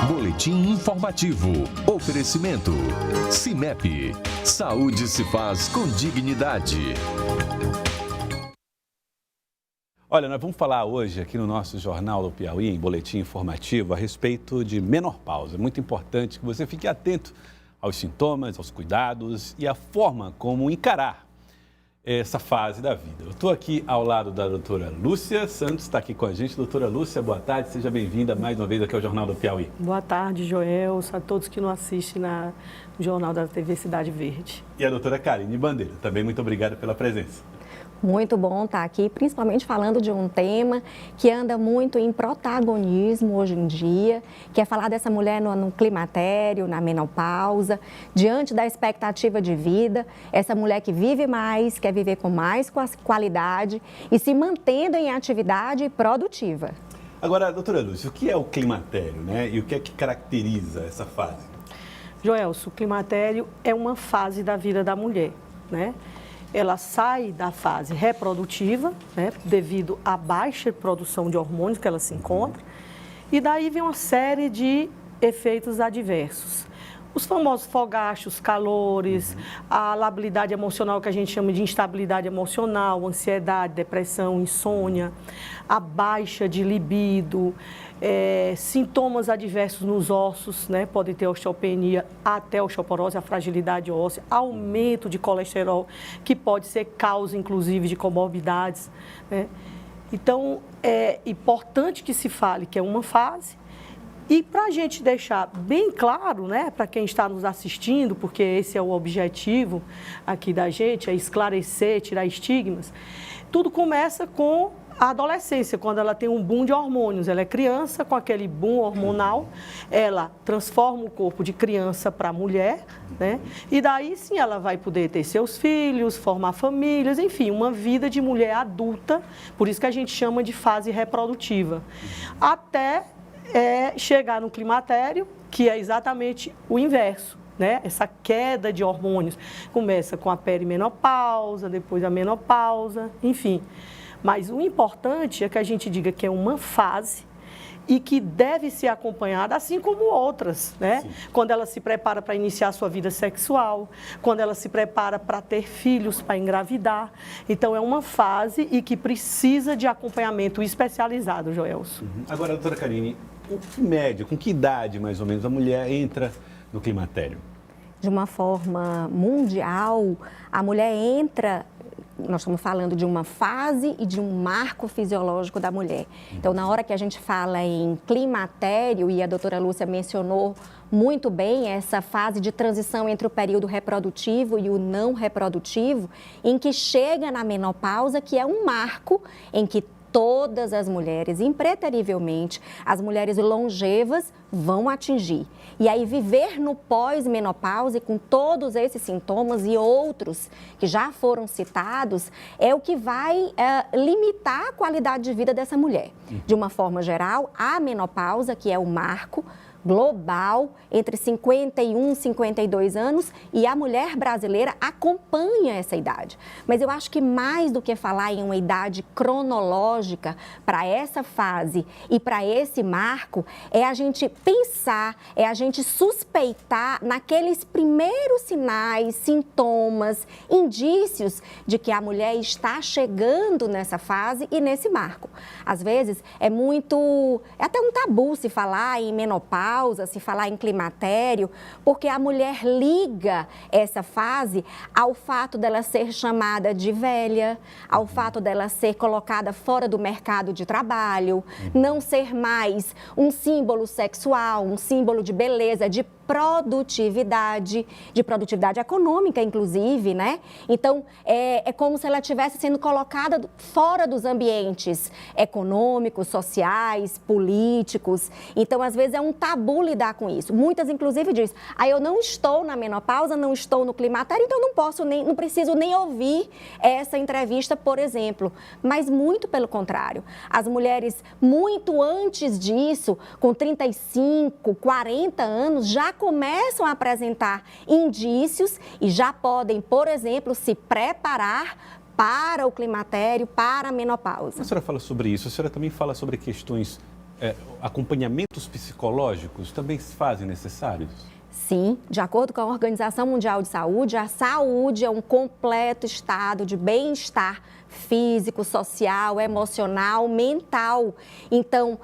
Boletim informativo. Oferecimento. CIMEP. Saúde se faz com dignidade. Olha, nós vamos falar hoje aqui no nosso Jornal do Piauí, em Boletim Informativo, a respeito de menopausa. É muito importante que você fique atento aos sintomas, aos cuidados e à forma como encarar essa fase da vida. Eu estou aqui ao lado da doutora Lúcia Santos, está aqui com a gente. Doutora Lúcia, boa tarde, seja bem-vinda mais uma vez aqui ao Jornal do Piauí. Boa tarde, Joel, a todos que nos assistem no Jornal da TV Cidade Verde. E a doutora Karine Bandeira, também muito obrigada pela presença. Muito bom estar aqui, principalmente falando de um tema que anda muito em protagonismo hoje em dia, que é falar dessa mulher no climatério, na menopausa, diante da expectativa de vida, essa mulher que vive mais, quer viver com mais qualidade e se mantendo em atividade produtiva. Agora, doutora Lúcia, o que é o climatério, né? E o que é que caracteriza essa fase? Joelso, o climatério é uma fase da vida da mulher, né? Ela sai da fase reprodutiva, né, devido à baixa produção de hormônios que ela se encontra, e daí vem uma série de efeitos adversos. Os famosos fogachos, calores, a labilidade emocional que a gente chama de instabilidade emocional, ansiedade, depressão, insônia, a baixa de libido, sintomas adversos nos ossos, né? Pode ter osteopenia, até osteoporose, a fragilidade óssea, aumento de colesterol, que pode ser causa, inclusive, de comorbidades, né? Então, é importante que se fale que é uma fase. E para a gente deixar bem claro, né, para quem está nos assistindo, porque esse é o objetivo aqui da gente, é esclarecer, tirar estigmas, tudo começa com a adolescência, quando ela tem um boom de hormônios. Ela é criança, com aquele boom hormonal, ela transforma o corpo de criança para mulher, né? E daí sim ela vai poder ter seus filhos, formar famílias, enfim, uma vida de mulher adulta, por isso que a gente chama de fase reprodutiva. Até chegar no climatério, que é exatamente o inverso, né? Essa queda de hormônios começa com a perimenopausa, depois a menopausa, enfim. Mas o importante é que a gente diga que é uma fase e que deve ser acompanhada, assim como outras, né? Sim. Quando ela se prepara para iniciar a sua vida sexual, quando ela se prepara para ter filhos, para engravidar. Então, é uma fase e que precisa de acompanhamento especializado, Joelso. Agora, doutora Karine, com que média, com que idade, mais ou menos, a mulher entra no climatério? De uma forma mundial, a mulher entra... Nós estamos falando de uma fase e de um marco fisiológico da mulher. Então, na hora que a gente fala em climatério, e a doutora Lúcia mencionou muito bem essa fase de transição entre o período reprodutivo e o não reprodutivo, em que chega na menopausa, que é um marco em que todas as mulheres, impreterivelmente, as mulheres longevas vão atingir. E aí viver no pós-menopausa com todos esses sintomas e outros que já foram citados é o que vai limitar a qualidade de vida dessa mulher. De uma forma geral, a menopausa, que é o marco global entre 51 e 52 anos, e a mulher brasileira acompanha essa idade. Mas eu acho que mais do que falar em uma idade cronológica para essa fase e para esse marco, é a gente pensar, é a gente suspeitar naqueles primeiros sinais, sintomas, indícios de que a mulher está chegando nessa fase e nesse marco. Às vezes é até um tabu se falar em menopausa, se falar em climatério, porque a mulher liga essa fase ao fato dela ser chamada de velha, ao fato dela ser colocada fora do mercado de trabalho, não ser mais um símbolo sexual, um símbolo de beleza, de produtividade econômica, inclusive, né? Então, é como se ela estivesse sendo colocada fora dos ambientes econômicos, sociais, políticos. Então, às vezes, é um tabu lidar com isso. Muitas, inclusive, dizem, eu não estou na menopausa, não estou no climatério, então não preciso nem ouvir essa entrevista, por exemplo. Mas muito pelo contrário. As mulheres, muito antes disso, com 35, 40 anos, já começam a apresentar indícios e já podem, por exemplo, se preparar para o climatério, para a menopausa. A senhora fala sobre isso, a senhora também fala sobre questões acompanhamentos psicológicos também se fazem necessários? Sim, de acordo com a Organização Mundial de Saúde, a saúde é um completo estado de bem-estar físico, social, emocional, mental. Então,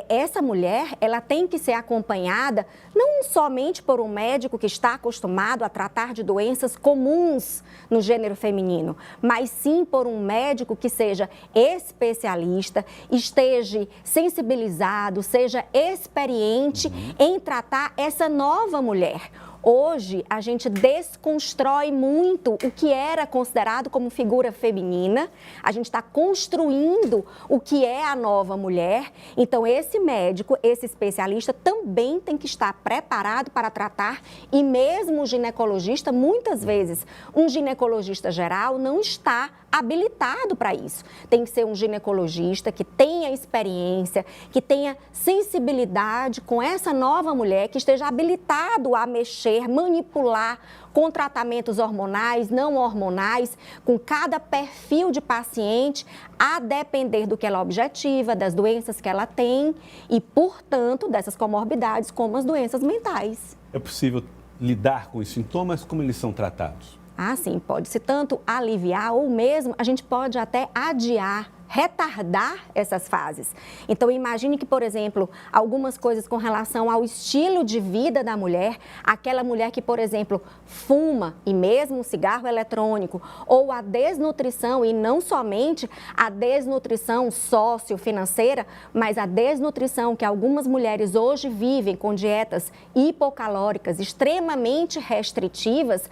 essa mulher, ela tem que ser acompanhada não somente por um médico que está acostumado a tratar de doenças comuns no gênero feminino, mas sim por um médico que seja especialista, esteja sensibilizado, seja experiente em tratar essa nova mulher. Hoje, a gente desconstrói muito o que era considerado como figura feminina. A gente está construindo o que é a nova mulher. Então, esse médico, esse especialista, também tem que estar preparado para tratar. E mesmo o ginecologista, muitas vezes, um ginecologista geral não está habilitado para isso. Tem que ser um ginecologista que tenha experiência, que tenha sensibilidade com essa nova mulher, que esteja habilitado a mexer, manipular com tratamentos hormonais, não hormonais, com cada perfil de paciente, a depender do que ela objetiva, das doenças que ela tem e, portanto, dessas comorbidades como as doenças mentais. É possível lidar com os sintomas? Como eles são tratados? Ah, sim, pode-se tanto aliviar ou mesmo a gente pode até adiar, retardar essas fases. Então, imagine que, por exemplo, algumas coisas com relação ao estilo de vida da mulher, aquela mulher que, por exemplo, fuma e mesmo um cigarro eletrônico, ou a desnutrição, e não somente a desnutrição sociofinanceira, mas a desnutrição que algumas mulheres hoje vivem com dietas hipocalóricas extremamente restritivas,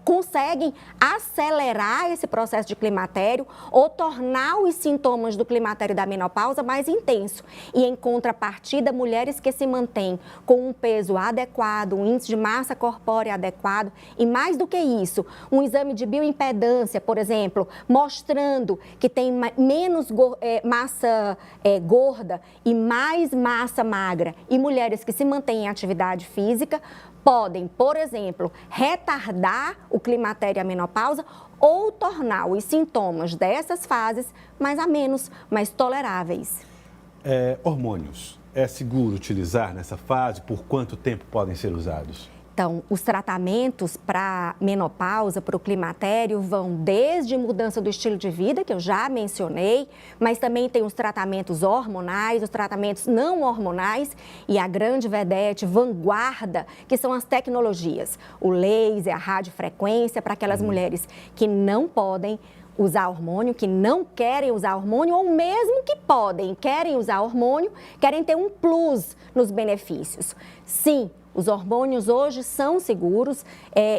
conseguem acelerar esse processo de climatério ou tornar os sintomas do climatério da menopausa mais intenso. E em contrapartida, mulheres que se mantêm com um peso adequado, um índice de massa corpórea adequado e mais do que isso, um exame de bioimpedância, por exemplo, mostrando que tem menos massa gorda e mais massa magra e mulheres que se mantêm em atividade física, podem, por exemplo, retardar o climatério e a menopausa ou tornar os sintomas dessas fases mais toleráveis. Hormônios. É seguro utilizar nessa fase? Por quanto tempo podem ser usados? Então, os tratamentos para menopausa, para o climatério, vão desde mudança do estilo de vida, que eu já mencionei, mas também tem os tratamentos hormonais, os tratamentos não hormonais e a grande vedete, vanguarda, que são as tecnologias, o laser, a radiofrequência, para aquelas mulheres que não podem usar hormônio, que não querem usar hormônio ou mesmo que querem usar hormônio, querem ter um plus nos benefícios. Sim, os hormônios hoje são seguros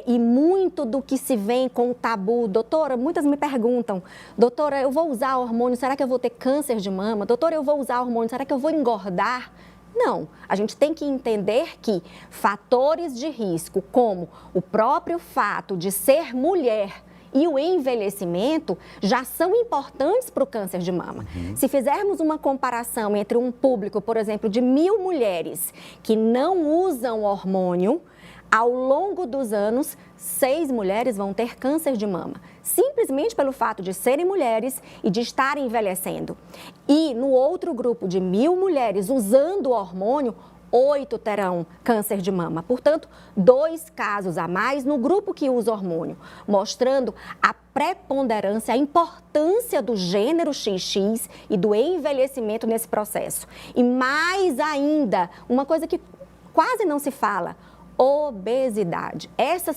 e muito do que se vem com o tabu, doutora, muitas me perguntam, doutora, eu vou usar hormônio, será que eu vou ter câncer de mama? Doutora, eu vou usar hormônio, será que eu vou engordar? Não, a gente tem que entender que fatores de risco, como o próprio fato de ser mulher e o envelhecimento já são importantes para o câncer de mama. Se fizermos uma comparação entre um público, por exemplo, de 1.000 mulheres que não usam hormônio, ao longo dos anos, 6 mulheres vão ter câncer de mama, simplesmente pelo fato de serem mulheres e de estarem envelhecendo. E no outro grupo de 1.000 mulheres usando hormônio, 8 terão câncer de mama. Portanto, 2 casos a mais no grupo que usa hormônio, mostrando a preponderância, a importância do gênero XX e do envelhecimento nesse processo. E mais ainda, uma coisa que quase não se fala, obesidade. Esse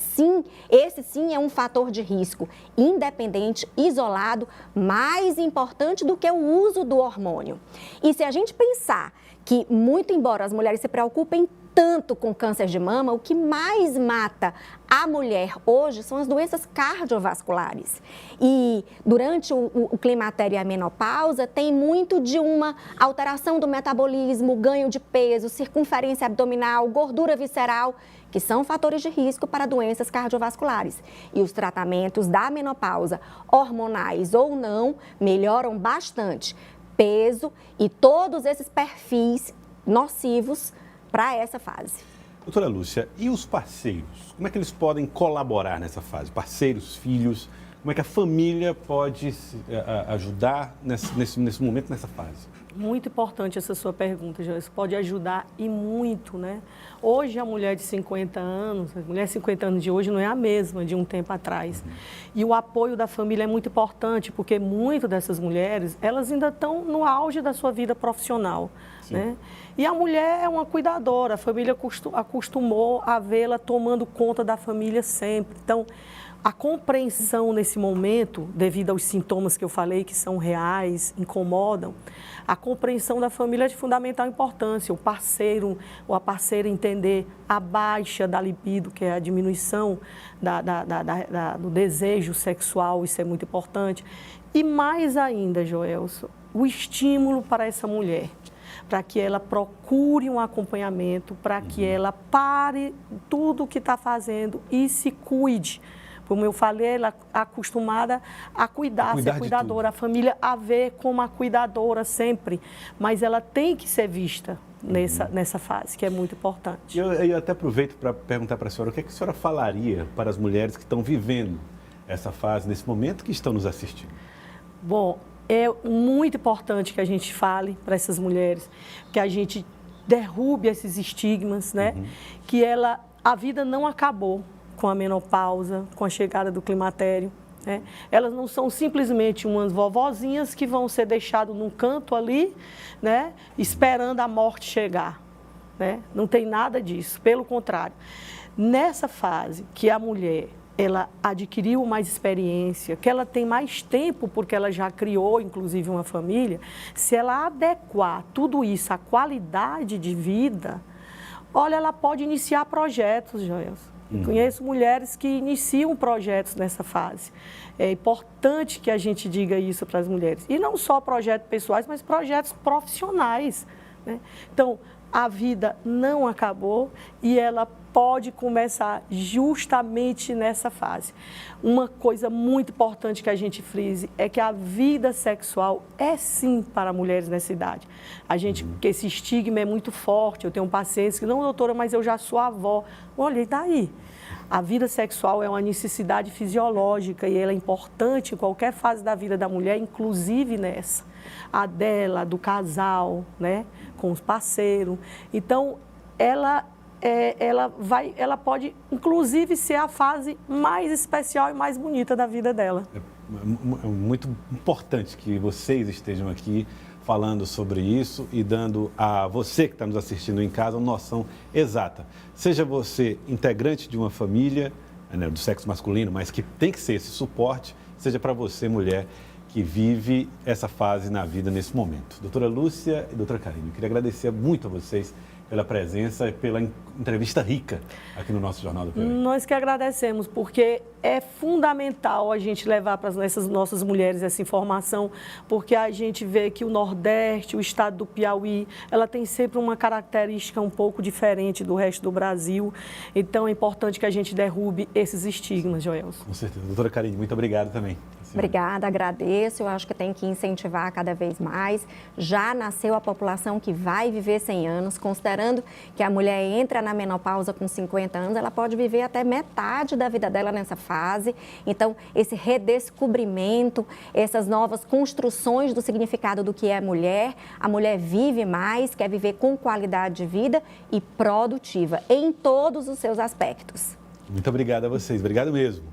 sim é um fator de risco independente, isolado, mais importante do que o uso do hormônio. E se a gente pensar que, muito embora as mulheres se preocupem tanto com câncer de mama, o que mais mata a mulher hoje são as doenças cardiovasculares. E durante o climatério e a menopausa tem muito de uma alteração do metabolismo, ganho de peso, circunferência abdominal, gordura visceral, que são fatores de risco para doenças cardiovasculares. E os tratamentos da menopausa, hormonais ou não, melhoram bastante peso e todos esses perfis nocivos para essa fase. Doutora Lúcia, e os parceiros? Como é que eles podem colaborar nessa fase? Parceiros, filhos, como é que a família pode ajudar nesse momento, nessa fase? Muito importante essa sua pergunta, Joyce. Pode ajudar e muito, né? Hoje, a mulher de 50 anos, a mulher de 50 anos de hoje não é a mesma de um tempo atrás. E o apoio da família é muito importante, porque muitas dessas mulheres, elas ainda estão no auge da sua vida profissional, né? E a mulher é uma cuidadora, a família acostumou a vê-la tomando conta da família sempre. Então, a compreensão nesse momento, devido aos sintomas que eu falei, que são reais, incomodam, a compreensão da família é de fundamental importância. O parceiro ou a parceira entender a baixa da libido, que é a diminuição do desejo sexual, isso é muito importante. E mais ainda, Joelson, o estímulo para essa mulher, para que ela procure um acompanhamento, para que ela pare tudo o que está fazendo e se cuide. Como eu falei, ela é acostumada a cuidar, ser cuidadora, a família a ver como a cuidadora sempre, mas ela tem que ser vista nessa fase, que é muito importante. Eu até aproveito para perguntar para a senhora, o que é que a senhora falaria para as mulheres que estão vivendo essa fase, nesse momento, que estão nos assistindo? Bom, é muito importante que a gente fale para essas mulheres, que a gente derrube esses estigmas, né? Que a vida não acabou com a menopausa, com a chegada do climatério, né? Elas não são simplesmente umas vovozinhas que vão ser deixadas num canto ali, né? Esperando a morte chegar, né? Não tem nada disso, pelo contrário. Nessa fase que a mulher, ela adquiriu mais experiência, que ela tem mais tempo, porque ela já criou, inclusive, uma família, se ela adequar tudo isso à qualidade de vida, olha, ela pode iniciar projetos, Joelson. Conheço mulheres que iniciam projetos nessa fase. É importante que a gente diga isso para as mulheres. E não só projetos pessoais, mas projetos profissionais, né? Então, a vida não acabou e ela pode começar justamente nessa fase. Uma coisa muito importante que a gente frise é que a vida sexual é sim para mulheres nessa idade. Porque esse estigma é muito forte. Eu tenho pacientes que, não, doutora, mas eu já sou avó. Olha, e daí? A vida sexual é uma necessidade fisiológica e ela é importante em qualquer fase da vida da mulher, inclusive nessa. A dela, do casal, né? Com os parceiros. Então, ela pode, inclusive, ser a fase mais especial e mais bonita da vida dela. É muito importante que vocês estejam aqui falando sobre isso e dando a você que está nos assistindo em casa uma noção exata. Seja você integrante de uma família, né, do sexo masculino, mas que tem que ser esse suporte, seja para você, mulher, que vive essa fase na vida nesse momento. Doutora Lúcia e doutora Karine, eu queria agradecer muito a vocês pela presença e pela entrevista rica aqui no nosso Jornal do Piauí. Nós que agradecemos, porque é fundamental a gente levar para essas nossas mulheres essa informação, porque a gente vê que o Nordeste, o estado do Piauí, ela tem sempre uma característica um pouco diferente do resto do Brasil. Então, é importante que a gente derrube esses estigmas, Joelson. Com certeza. Doutora Karine, muito obrigado também. Obrigada, agradeço. Eu acho que tem que incentivar cada vez mais. Já nasceu a população que vai viver 100 anos, considerando que a mulher entra na menopausa com 50 anos, ela pode viver até metade da vida dela nessa fase. Então, esse redescobrimento, essas novas construções do significado do que é mulher, a mulher vive mais, quer viver com qualidade de vida e produtiva em todos os seus aspectos. Muito obrigado a vocês, obrigado mesmo.